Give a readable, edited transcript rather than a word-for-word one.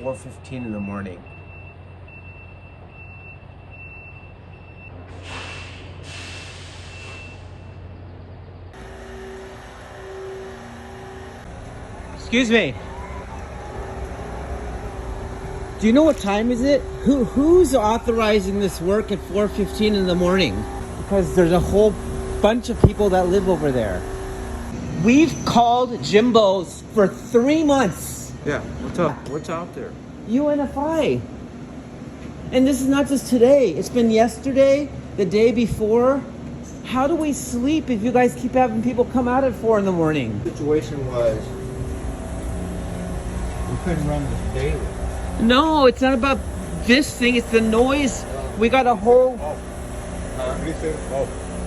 4:15 in the morning. Excuse me. Do you know what time is it? Who's authorizing this work at 4:15 in the morning? Because there's a whole bunch of people that live over there. We've called Jimbos for 3 months. Yeah, what's up? What's out there? UNFI. And this is not just today. It's been yesterday, the day before. How do we sleep if you guys keep having people come out at 4 in the morning? The situation was we couldn't run this daily. No, it's not about this thing. It's the noise. We got a whole... Huh?